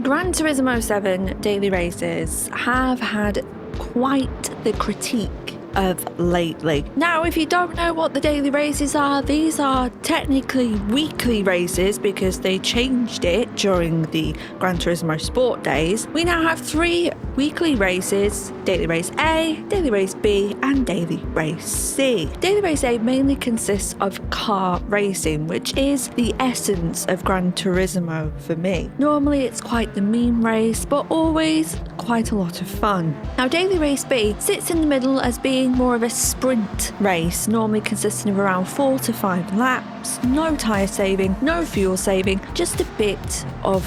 Gran Turismo 7 daily races have had quite the critique of lately. Now, if you don't know what the daily races are, these are technically weekly races because they changed it during the Gran Turismo Sport days. We now have 3 weekly races: Daily Race A, Daily Race B, and Daily Race C. Daily Race A mainly consists of car racing, which is the essence of Gran Turismo for me. Normally it's quite the meme race, but always quite a lot of fun. Now, Daily Race B sits in the middle as being more of a sprint race, normally consisting of around 4 to 5 laps, no tyre saving, no fuel saving, just a bit of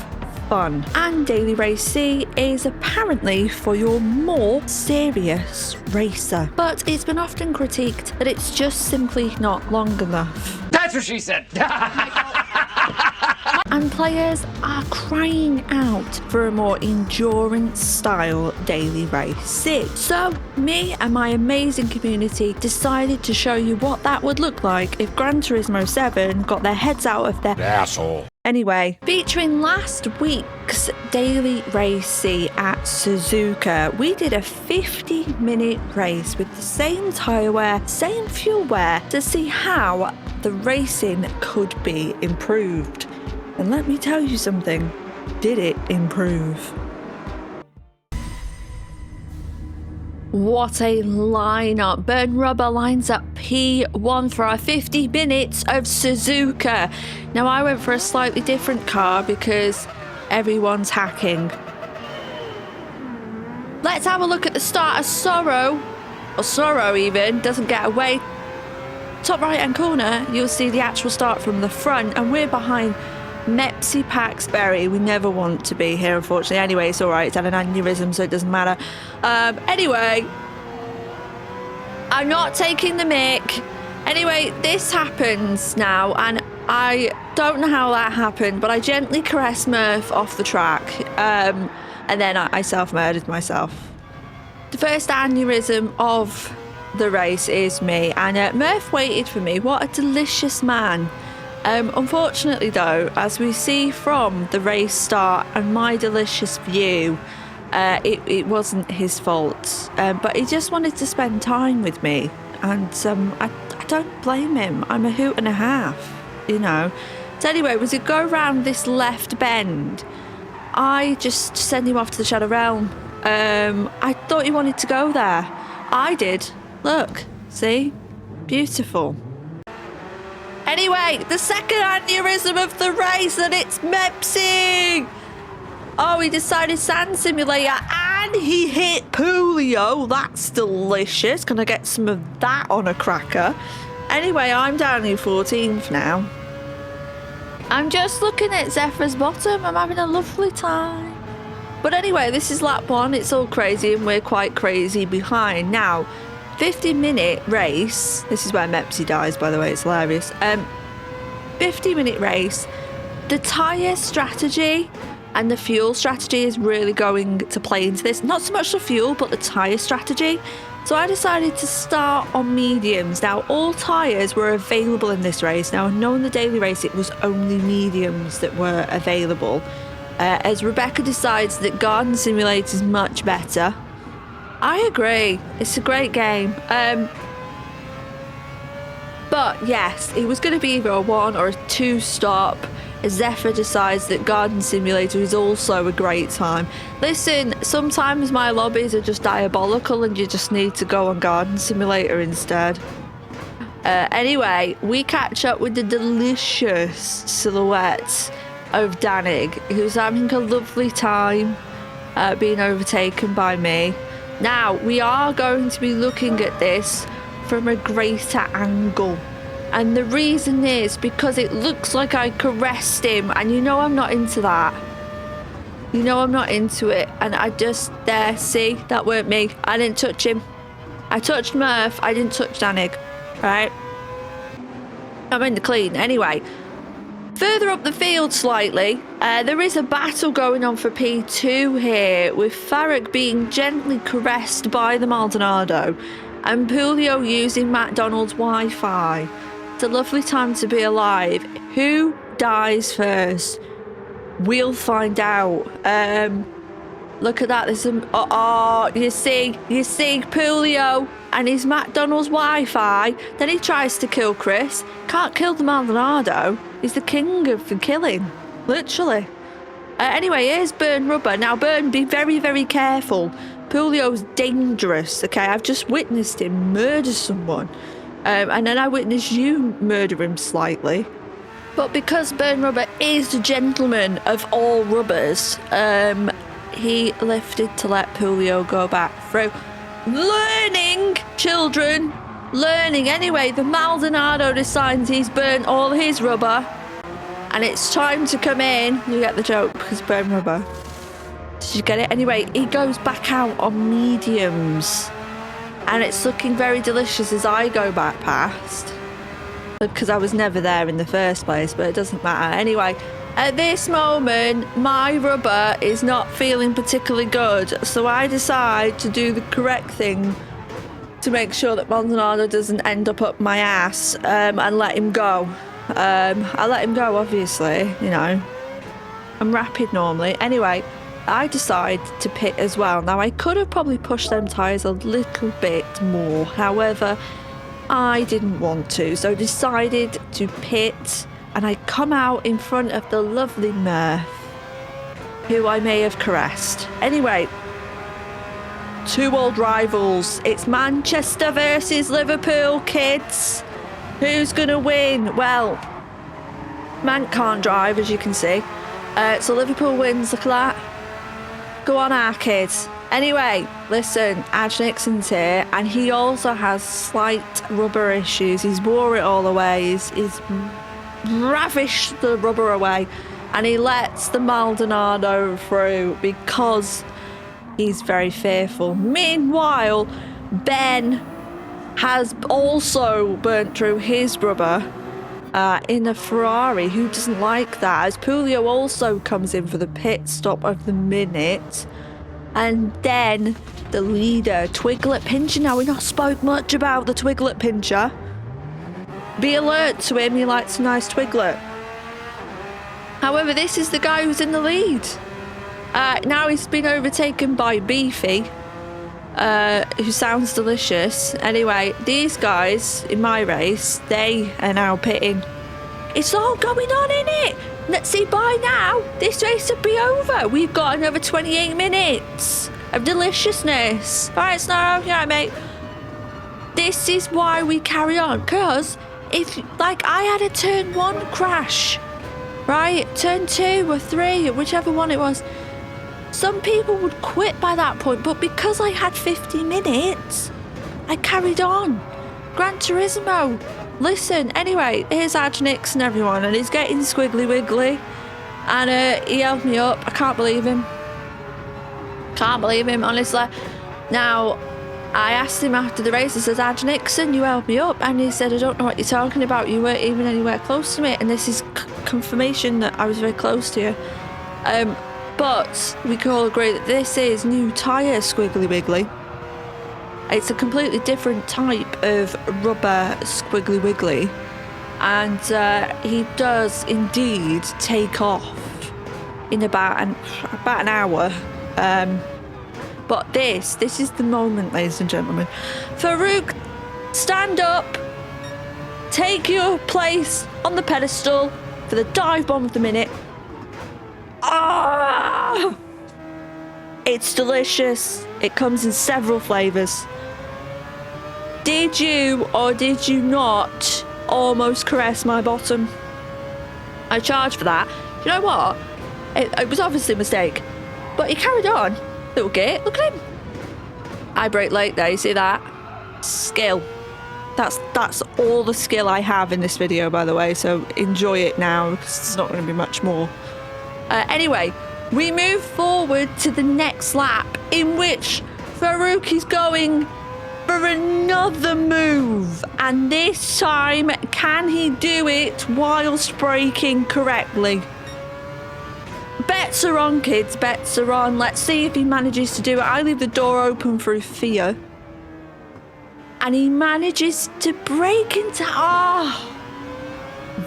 fun. And Daily Race C is apparently for your more serious racer, but it's been often critiqued that it's just simply not long enough. That's what she said. And players are crying out for a more endurance style daily race C. So me and my amazing community decided to show you what that would look like if Gran Turismo 7 got their heads out of their Asshole. Anyway, featuring last week's Daily Race C at Suzuka, we did a 50-minute race with the same tyre wear, same fuel wear, to see how the racing could be improved. And let me tell you something, did it improve? What a lineup. Burn Rubber lines up P1 for our 50 minutes of Suzuka. Now, I went for a slightly different car because everyone's hacking. Let's have a look at the start of Sorrow, or Sorrow even, doesn't get away. Top right hand corner, you'll see the actual start from the front, and we're behind Mepsi Paxberry. We never want to be here, unfortunately. Anyway, it's alright, it's had an aneurysm, so it doesn't matter. Anyway, I'm not taking the mic. Anyway, this happens now, and I don't know how that happened, but I gently caressed Murph off the track, and then I self-murdered myself. The first aneurysm of the race is me, and Murph waited for me. What a delicious man. Unfortunately though, as we see from the race start and my delicious view, it wasn't his fault, but he just wanted to spend time with me, and I don't blame him. I'm a hoot and a half, you know. So anyway, as we go round this left bend, I just sent him off to the Shadow Realm. I thought he wanted to go there. I did. Look, see? Beautiful. Anyway, the second aneurysm of the race, and it's Mepsi. Oh, he decided Sand Simulator, and he hit Pulio. That's delicious. Can I get some of that on a cracker? Anyway, I'm down in 14th now. I'm just looking at Zephyr's bottom. I'm having a lovely time. But anyway, this is lap 1. It's all crazy, and we're quite crazy behind. Now, 50-minute race. This is where Mepsi dies, by the way. It's hilarious. 50-minute race. The tyre strategy and the fuel strategy is really going to play into this. Not so much the fuel, but the tyre strategy. So I decided to start on mediums. Now, all tyres were available in this race. Now, knowing the daily race, it was only mediums that were available. As Rebekah decides that Garden Simulator is much better. I agree. It's a great game. But yes, it was going to be either a 1 or a 2 stop. Zephyr decides that Garden Simulator is also a great time. Listen, sometimes my lobbies are just diabolical and you just need to go on Garden Simulator instead. Anyway, we catch up with the delicious silhouette of Danig, who's having a lovely time being overtaken by me. Now, we are going to be looking at this from a greater angle. And the reason is because it looks like I caressed him. And you know I'm not into that. You know I'm not into it. And I just, there, see, that weren't me. I didn't touch him. I touched Murph. I didn't touch Danig. Right? I'm in the clean. Anyway. Further up the field slightly, there is a battle going on for P2 here, with Faruk being gently caressed by the Maldonado and Pulio using McDonald's Wi-Fi. It's a lovely time to be alive. Who dies first? We'll find out. Look at that. There's some... Oh, you see, Julio and his McDonald's Wi-Fi. Then he tries to kill Chris. Can't kill the Maldonado. He's the king of the killing. Literally. Anyway, here's Burn Rubber. Now, Burn, be very, very careful. Julio's dangerous, okay? I've just witnessed him murder someone. And then I witnessed you murder him slightly. But because Burn Rubber is the gentleman of all rubbers, he lifted to let Julio go back through. Learning, children. Learning. Anyway, the Maldonado decides he's burnt all his rubber. And it's time to come in. You get the joke, because Burn Rubber. Did you get it? Anyway, he goes back out on mediums. And it's looking very delicious as I go back past. Because I was never there in the first place, but it doesn't matter. Anyway, at this moment, my rubber is not feeling particularly good. So I decide to do the correct thing to make sure that Maldonado doesn't end up my ass and let him go. I let him go, obviously, you know. I'm rapid normally. Anyway, I decide to pit as well. Now, I could have probably pushed them tyres a little bit more. However, I didn't want to. So decided to pit. And I come out in front of the lovely Murph, who I may have caressed. Anyway, two old rivals. It's Manchester versus Liverpool, kids. Who's going to win? Well, Man can't drive, as you can see. So Liverpool wins, look at that. Go on, our kids. Anyway, listen, Aj Nixon's here, and he also has slight rubber issues. He's wore it all away. He's ravished the rubber away, and he lets the Maldonado through because he's very fearful. Meanwhile, Ben has also burnt through his rubber in a Ferrari. Who doesn't like that? As Julio also comes in for the pit stop of the minute. And then the leader, Twiglet Pincher. Now, we've not spoke much about the Twiglet Pincher. Be alert to him, he likes a nice Twiglet. However, this is the guy who's in the lead. Now he's been overtaken by Beefy, who sounds delicious. Anyway, these guys in my race, they are now pitting. It's all going on, innit? Let's see, by now, this race would be over. We've got another 28 minutes of deliciousness. All right, Snow, yeah, mate. This is why we carry on, because if, like, I had a turn 1 crash, right? Turn 2 or 3, whichever one it was. Some people would quit by that point, but because I had 50 minutes, I carried on. Gran Turismo. Listen, anyway, here's Aj Nixon, everyone, and he's getting squiggly wiggly. And he held me up. I can't believe him. Can't believe him, honestly. Now, I asked him after the race, I said, Aj Nixon, you held me up. And he said, I don't know what you're talking about. You weren't even anywhere close to me. And this is confirmation that I was very close to you. But we can all agree that this is new tyre squiggly wiggly. It's a completely different type of rubber squiggly wiggly. And he does indeed take off in about an hour. But this is the moment, ladies and gentlemen. Faruk, stand up. Take your place on the pedestal for the dive bomb of the minute. Ah! It's delicious. It comes in several flavours. Did you or did you not almost caress my bottom? I charged for that. You know what? It was obviously a mistake. But he carried on. Little git. Look at him. I brake late there. You see that? Skill. That's all the skill I have in this video, by the way. So enjoy it now because it's not going to be much more. Anyway, we move forward to the next lap in which Faruk is going for another move, and this time, can he do it whilst braking correctly? Bets are on, kids, bets are on. Let's see if he manages to do it. I leave the door open through fear, and he manages to brake into...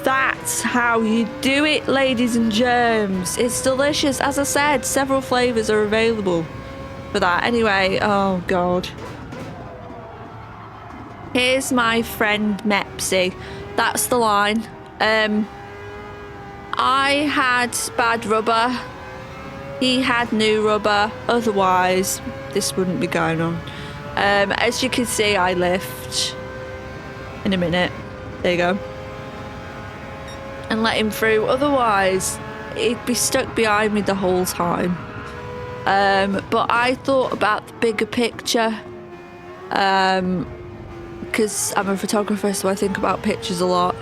That's how you do it, ladies and germs. It's delicious. As I said, several flavours are available for that. Anyway, oh God. Here's my friend Mepsy. That's the line. I had bad rubber. He had new rubber. Otherwise, this wouldn't be going on. As you can see, I lift in a minute. There you go. And let him through. Otherwise, he'd be stuck behind me the whole time. But I thought about the bigger picture. Because I'm a photographer, so I think about pictures a lot.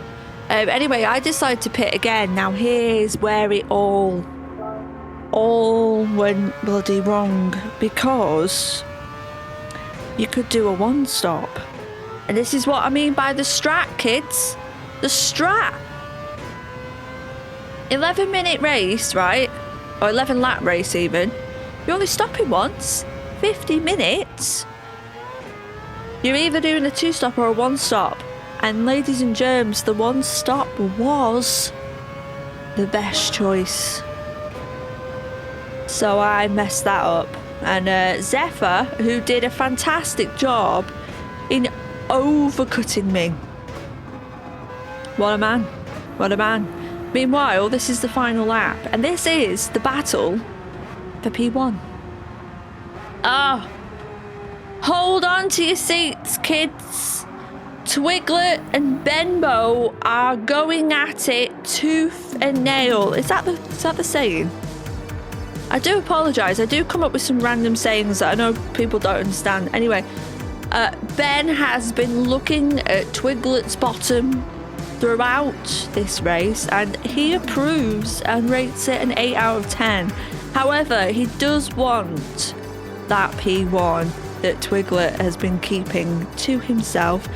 Anyway, I decided to pit again. Now here's where it all went bloody wrong, because you could do a one-stop. And this is what I mean by the strat, kids. The strat. 11-minute race, right? Or 11-lap race even. You're only stopping once. 50 minutes. You're either doing a two-stop or a one-stop. And ladies and germs, the one-stop was the best choice. So I messed that up. And Zephyr, who did a fantastic job in overcutting me. What a man. What a man. Meanwhile, this is the final lap. And this is the battle for P1. Ah. Hold on to your seats, kids. Twiglet and Benbow are going at it tooth and nail. Is that the saying? I do apologise. I do come up with some random sayings that I know people don't understand. Anyway, Ben has been looking at Twiglet's bottom throughout this race, and he approves and rates it an 8 out of 10. However, he does want that P1 that Twiglet has been keeping to himself.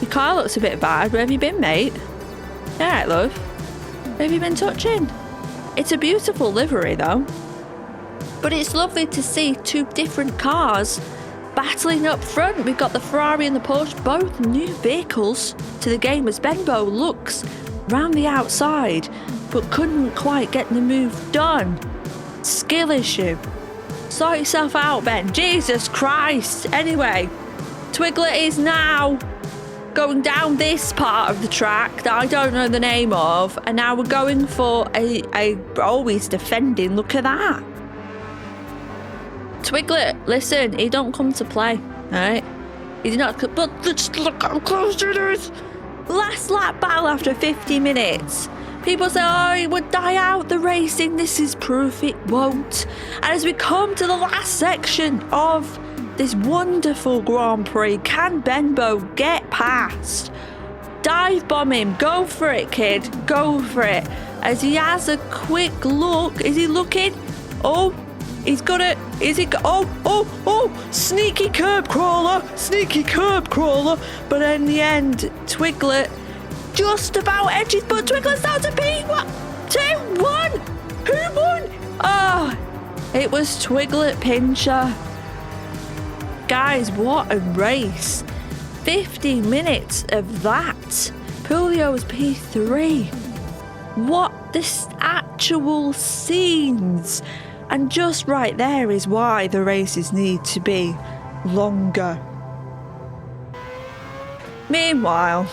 Your car looks a bit bad. Where have you been, mate? Alright, love. Where have you been touching? It's a beautiful livery, though. But it's lovely to see two different cars battling up front. We've got the Ferrari and the Porsche, both new vehicles to the game, as Benbow looks round the outside, but couldn't quite get the move done. Skill issue. Sort yourself out, Ben. Jesus Christ. Anyway, Twiglet is now going down this part of the track that I don't know the name of, and now we're going for a always defending. Look at that. Twiglet, listen, he don't come to play, alright? He did not, but just look how close it is. Last lap battle after 50 minutes. People say, oh, it would die out the racing. This is proof it won't. And as we come to the last section of this wonderful Grand Prix, can Benbow get past? Dive bomb him. Go for it, kid. Go for it. As he has a quick look. Is he looking? Oh, he's got it. Is he? Oh, sneaky curb crawler. Sneaky curb crawler. But in the end, Twiglet just about edges, but Twiglet's down to P1, 2-1. Who won? Ah, it was Twiglet Pincher. Guys, what a race. 50 minutes of that. Pulio's P3. What this actual scenes. And just right there is why the races need to be longer. Meanwhile,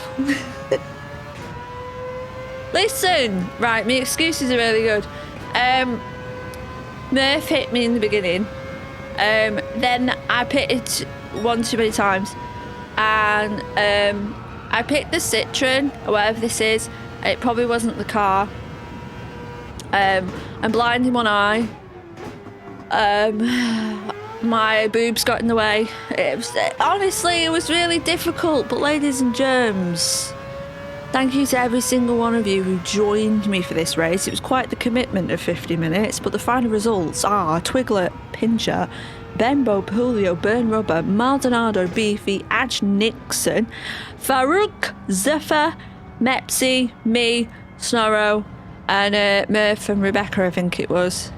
listen, right, my excuses are really good. Murph hit me in the beginning. Then I pitted one too many times. And I picked the Citroen, or whatever this is. It probably wasn't the car. I'm blind in one eye. My boobs got in the way. Honestly, it was really difficult. But ladies and germs, thank you to every single one of you who joined me for this race. It was quite the commitment of 50 minutes, but the final results are Twiglet, Pincher, Benbow, Pulio, Burn Rubber, Maldonado, Beefy, Aj Nixon, Faruk, Zephyr, Mepsy, me, Snorro, and Murph and Rebekah, I think it was.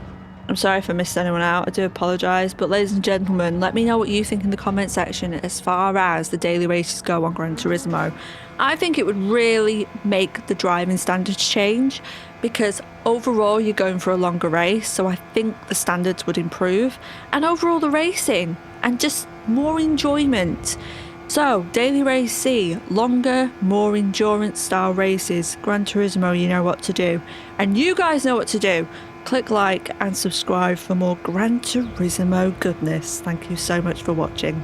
I'm sorry if I missed anyone out, I do apologise, but ladies and gentlemen, let me know what you think in the comment section as far as the daily races go on Gran Turismo. I think it would really make the driving standards change, because overall you're going for a longer race, so I think the standards would improve, and overall the racing, and just more enjoyment. So, Daily Race C, longer, more endurance style races. Gran Turismo, you know what to do. And you guys know what to do. Click like and subscribe for more Gran Turismo goodness. Thank you so much for watching.